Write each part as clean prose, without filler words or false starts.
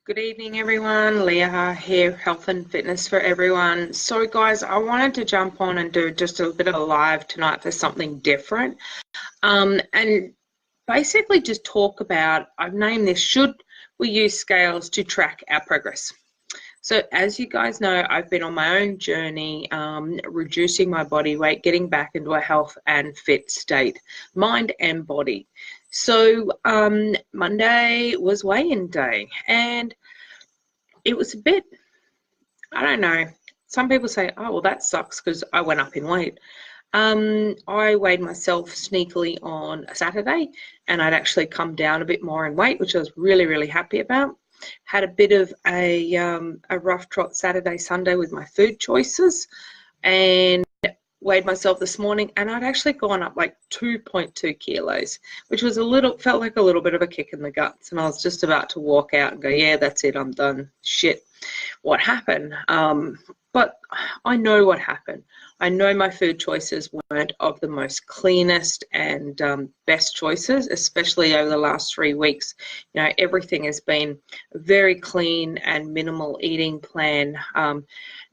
Good evening, everyone. Leah here, Health and Fitness for Everyone. So, guys, I wanted to jump on and do just a bit of a live tonight for something different. And basically just talk about, I've named this, should we use scales to track our progress? So as you guys know, I've been on my own journey, reducing my body weight, getting back into a health and fit state, mind and body. So Monday was weigh-in day, and it was a bit, I don't know, some people say, oh, well, that sucks because I went up in weight. I weighed myself sneakily on a Saturday, and I'd actually come down a bit more in weight, which I was really, really happy about. Had a bit of a rough trot Saturday, Sunday with my food choices, and weighed myself this morning, and I'd actually gone up like 2.2 kilos, which was felt like a little bit of a kick in the guts. And I was just about to walk out and go, yeah, that's it, I'm done. Shit, what happened? But I know what happened. I know my food choices weren't of the most cleanest and best choices, especially over the last 3 weeks. You know, everything has been very clean and minimal eating plan.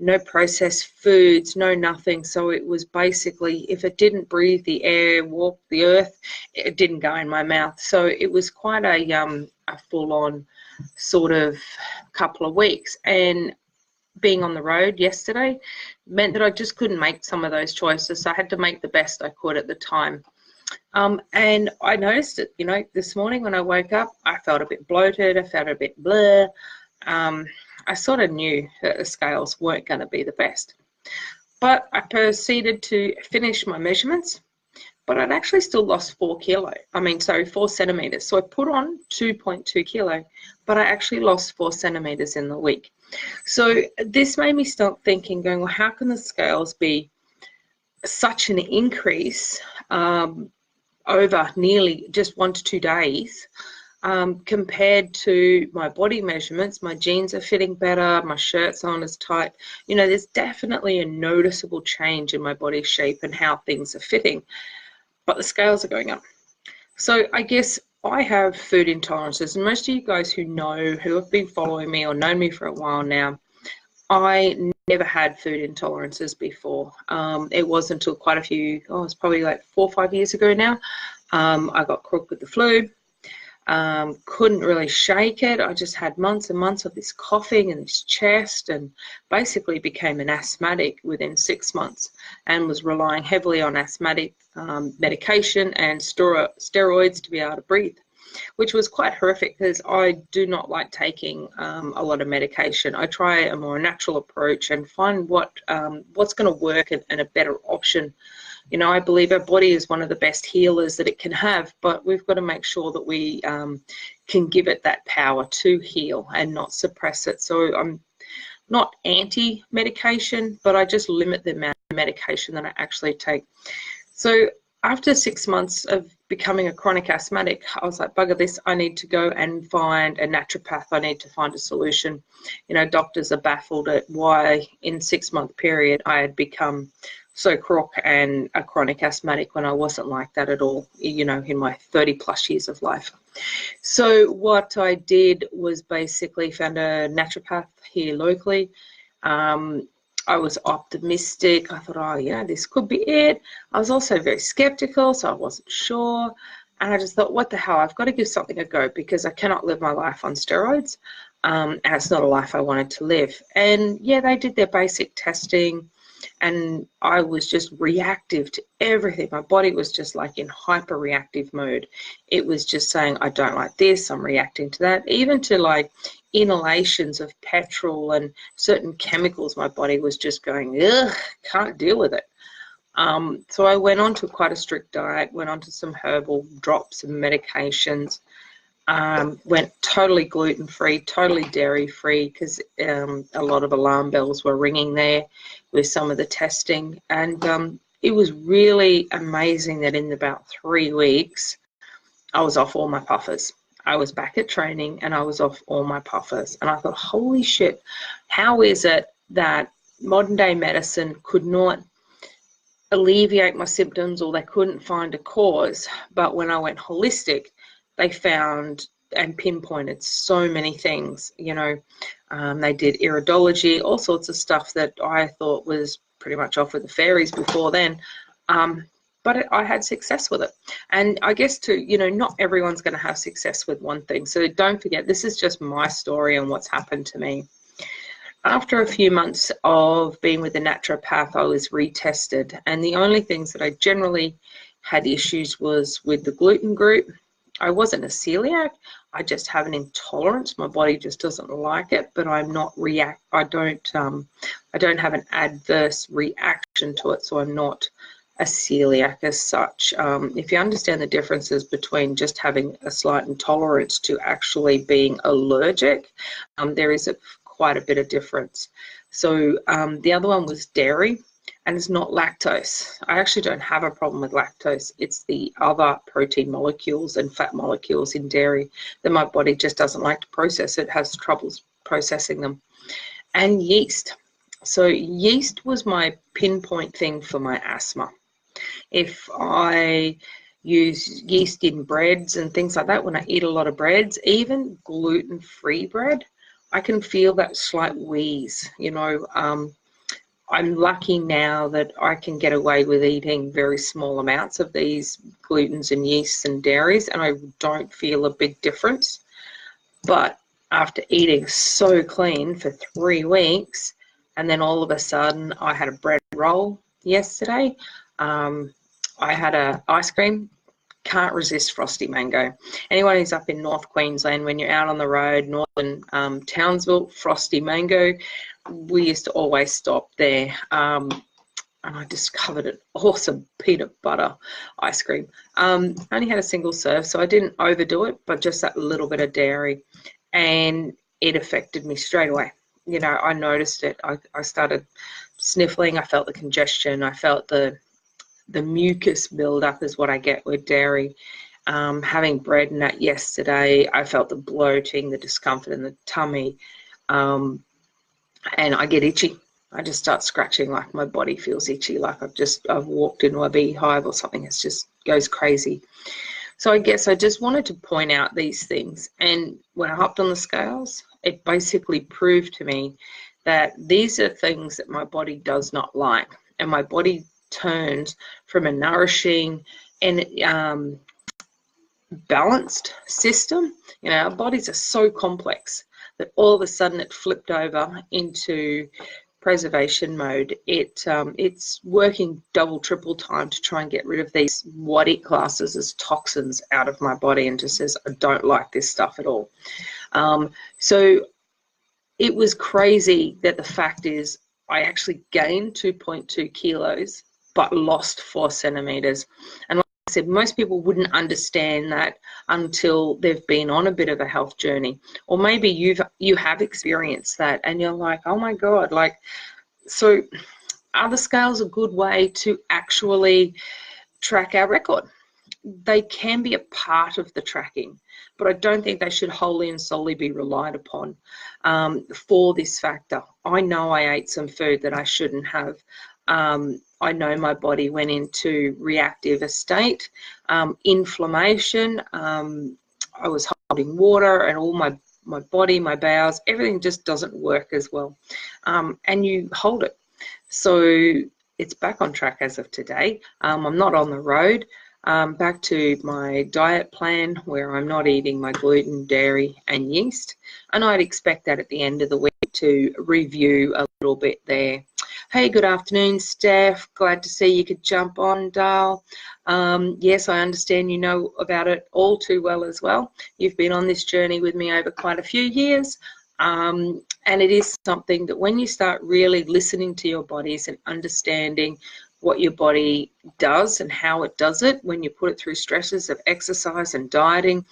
No processed foods, no nothing. So it was basically, if it didn't breathe the air, walk the earth, it didn't go in my mouth. So it was quite a full-on sort of couple of weeks. And being on the road yesterday meant that I just couldn't make some of those choices. So I had to make the best I could at the time. And I noticed it, you know, this morning when I woke up, I felt a bit bloated. I felt a bit blur. I sort of knew that the scales weren't going to be the best. But I proceeded to finish my measurements, but I'd actually still lost 4 centimeters. So I put on 2.2 kilo, but I actually lost 4 centimeters in the week. So this made me start thinking, going, well, how can the scales be such an increase over nearly just 1 to 2 days compared to my body measurements? My jeans are fitting better, my shirt's on as tight. You know, there's definitely a noticeable change in my body shape and how things are fitting, but the scales are going up. So I guess I have food intolerances, and most of you guys who have been following me or known me for a while now, I never had food intolerances before. It wasn't until quite a few, it's probably like 4 or 5 years ago now, I got crook with the flu. Couldn't really shake it. I just had months and months of this coughing and this chest, and basically became an asthmatic within 6 months, and was relying heavily on asthmatic medication and steroids to be able to breathe, which was quite horrific because I do not like taking a lot of medication. I try a more natural approach and find what's going to work and a better option. You know, I believe our body is one of the best healers that it can have, but we've got to make sure that we can give it that power to heal and not suppress it. So I'm not anti-medication, but I just limit the amount of medication that I actually take. So after 6 months of becoming a chronic asthmatic, I was like, bugger this, I need to go and find a naturopath. I need to find a solution. You know, doctors are baffled at why in 6-month period I had become so crook and a chronic asthmatic when I wasn't like that at all, you know, in my 30 plus years of life. So what I did was basically found a naturopath here locally. I was optimistic. I thought, oh, yeah, this could be it. I was also very skeptical, so I wasn't sure. And I just thought, what the hell? I've got to give something a go because I cannot live my life on steroids. And it's not a life I wanted to live. And yeah, they did their basic testing, and I was just reactive to everything. My body was just like in hyper reactive mode. It was just saying, I don't like this, I'm reacting to that. Even to like inhalations of petrol and certain chemicals, my body was just going, ugh, can't deal with it. So I went on to quite a strict diet, went on to some herbal drops and medications, went totally gluten-free, totally dairy-free, because a lot of alarm bells were ringing there with some of the testing. And it was really amazing that in about 3 weeks, I was off all my puffers. I was back at training and I was off all my puffers. And I thought, holy shit, how is it that modern day medicine could not alleviate my symptoms, or they couldn't find a cause, but when I went holistic, they found and pinpointed so many things, you know. They did iridology, all sorts of stuff that I thought was pretty much off with the fairies before then. But I had success with it. And I guess too, you know, not everyone's going to have success with one thing. So don't forget, this is just my story and what's happened to me. After a few months of being with a naturopath, I was retested. And the only things that I generally had issues was with the gluten group. I wasn't a celiac. I just have an intolerance. My body just doesn't like it, but I'm not I don't have an adverse reaction to it, so I'm not a celiac as such. If you understand the differences between just having a slight intolerance to actually being allergic, there is quite a bit of difference. So the other one was dairy, and it's not lactose. I actually don't have a problem with lactose. It's the other protein molecules and fat molecules in dairy that my body just doesn't like to process. It has troubles processing them. And yeast. So yeast was my pinpoint thing for my asthma. If I use yeast in breads and things like that, when I eat a lot of breads, even gluten-free bread, I can feel that slight wheeze, you know. I'm lucky now that I can get away with eating very small amounts of these glutens and yeasts and dairies, and I don't feel a big difference. But after eating so clean for 3 weeks, and then all of a sudden I had a bread roll yesterday, I had a ice cream. Can't resist frosty mango. Anyone who's up in North Queensland, when you're out on the road, northern Townsville, frosty mango, we used to always stop there. And I discovered an awesome peanut butter ice cream. I only had a single serve, so I didn't overdo it, but just that little bit of dairy. And it affected me straight away. You know, I noticed it. I started sniffling. I felt the congestion. I felt the mucus buildup is what I get with dairy. Having bread and that yesterday, I felt the bloating, the discomfort in the tummy, and I get itchy. I just start scratching, like my body feels itchy, like I've walked into a beehive or something. It just goes crazy. So I guess I just wanted to point out these things. And when I hopped on the scales, it basically proved to me that these are things that my body does not like, and my body turns from a nourishing and balanced system. You know, our bodies are so complex that all of a sudden it flipped over into preservation mode. It's working double, triple time to try and get rid of these what it classes as toxins out of my body, and just says, I don't like this stuff at all. So it was crazy that the fact is I actually gained 2.2 kilos but lost 4 centimeters. And like I said, most people wouldn't understand that until they've been on a bit of a health journey, or maybe you have experienced that and you're like, oh my God, like, so are the scales a good way to actually track our record? They can be a part of the tracking, but I don't think they should wholly and solely be relied upon for this factor. I know I ate some food that I shouldn't have. I know my body went into reactive state, inflammation. I was holding water, and all my body, my bowels, everything just doesn't work as well. And you hold it. So it's back on track as of today. I'm not on the road. Back to my diet plan where I'm not eating my gluten, dairy, and yeast. And I'd expect that at the end of the week to review a little bit there. Hey, good afternoon, Steph. Glad to see you could jump on, Dale. Yes, I understand you know about it all too well as well. You've been on this journey with me over quite a few years. And it is something that when you start really listening to your bodies and understanding what your body does and how it does it, when you put it through stresses of exercise and dieting,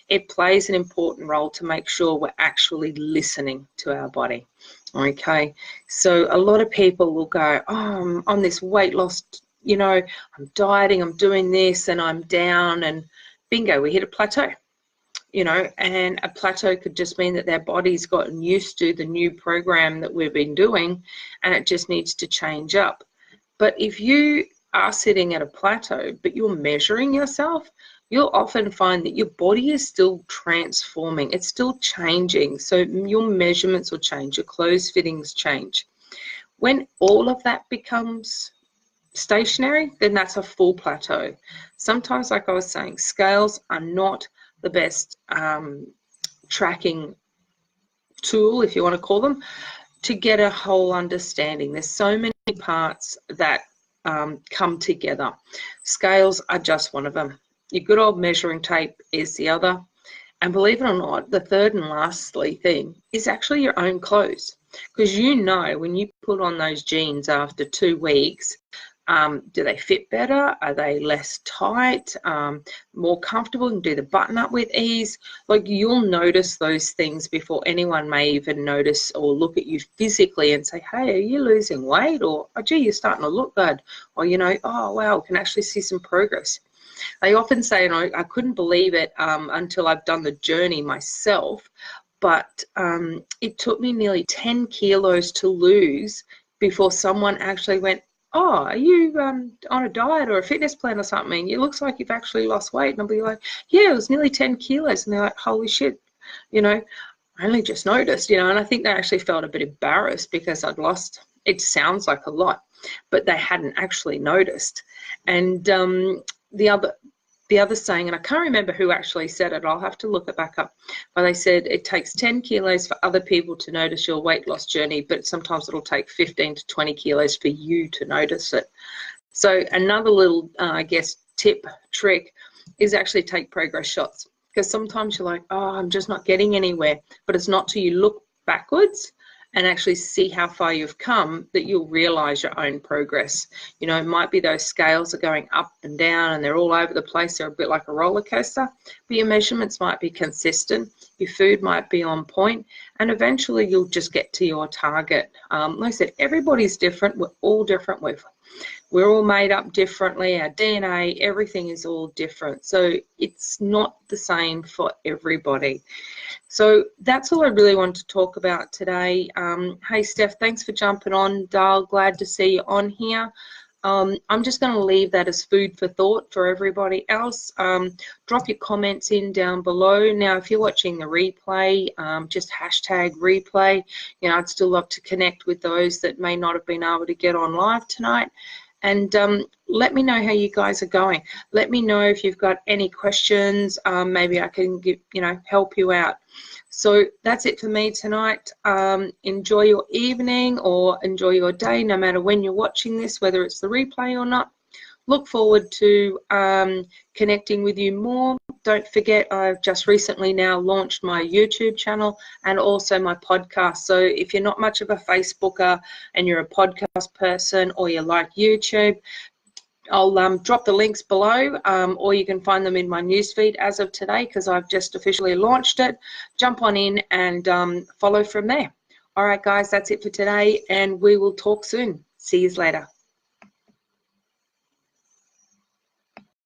it plays an important role to make sure we're actually listening to our body. Okay, so a lot of people will go, oh, I'm on this weight loss, you know, I'm dieting, I'm doing this, and I'm down, and bingo, we hit a plateau. You know, and a plateau could just mean that their body's gotten used to the new program that we've been doing, and it just needs to change up. But if you are sitting at a plateau, but you're measuring yourself, you'll often find that your body is still transforming. It's still changing. So your measurements will change, your clothes fittings change. When all of that becomes stationary, then that's a full plateau. Sometimes, like I was saying, scales are not the best tracking tool, if you want to call them, to get a whole understanding. There's so many parts that come together. Scales are just one of them. Your good old measuring tape is the other. And believe it or not, the third and lastly thing is actually your own clothes. Because you know when you put on those jeans after 2 weeks, do they fit better? Are they less tight? More comfortable? And do the button up with ease? Like, you'll notice those things before anyone may even notice or look at you physically and say, hey, are you losing weight? Or, oh, gee, you're starting to look good. Or, you know, oh, wow, we can actually see some progress. They often say, and I couldn't believe it until I've done the journey myself, but it took me nearly 10 kilos to lose before someone actually went, oh, are you on a diet or a fitness plan or something? It looks like you've actually lost weight. And I'll be like, yeah, it was nearly 10 kilos. And they're like, holy shit, you know, I only just noticed, you know. And I think they actually felt a bit embarrassed because I'd lost, it sounds like a lot, but they hadn't actually noticed. And the other saying, and I can't remember who actually said it, I'll have to look it back up, but they said it takes 10 kilos for other people to notice your weight loss journey, but sometimes it'll take 15 to 20 kilos for you to notice it. So another little, I guess, trick is actually take progress shots, because sometimes you're like, oh, I'm just not getting anywhere, but it's not till you look backwards and actually see how far you've come that you'll realize your own progress. You know, it might be those scales are going up and down and they're all over the place. They're a bit like a roller coaster, but your measurements might be consistent. Your food might be on point, and eventually you'll just get to your target. Like I said, everybody's different. We're all different. We're all made up differently. Our DNA, everything is all different. So it's not the same for everybody. So that's all I really want to talk about today. Hey, Steph, thanks for jumping on. Dale, glad to see you on here. I'm just going to leave that as food for thought for everybody else. Drop your comments in down below. Now, if you're watching the replay, just hashtag replay. You know, I'd still love to connect with those that may not have been able to get on live tonight. And let me know how you guys are going. Let me know if you've got any questions. Maybe I can help you out. So that's it for me tonight. Enjoy your evening or enjoy your day, no matter when you're watching this, whether it's the replay or not. Look forward to connecting with you more. Don't forget, I've just recently now launched my YouTube channel and also my podcast. So if you're not much of a Facebooker and you're a podcast person, or you like YouTube, I'll drop the links below, or you can find them in my newsfeed as of today, because I've just officially launched it. Jump on in and follow from there. All right, guys, that's it for today, and we will talk soon. See you later.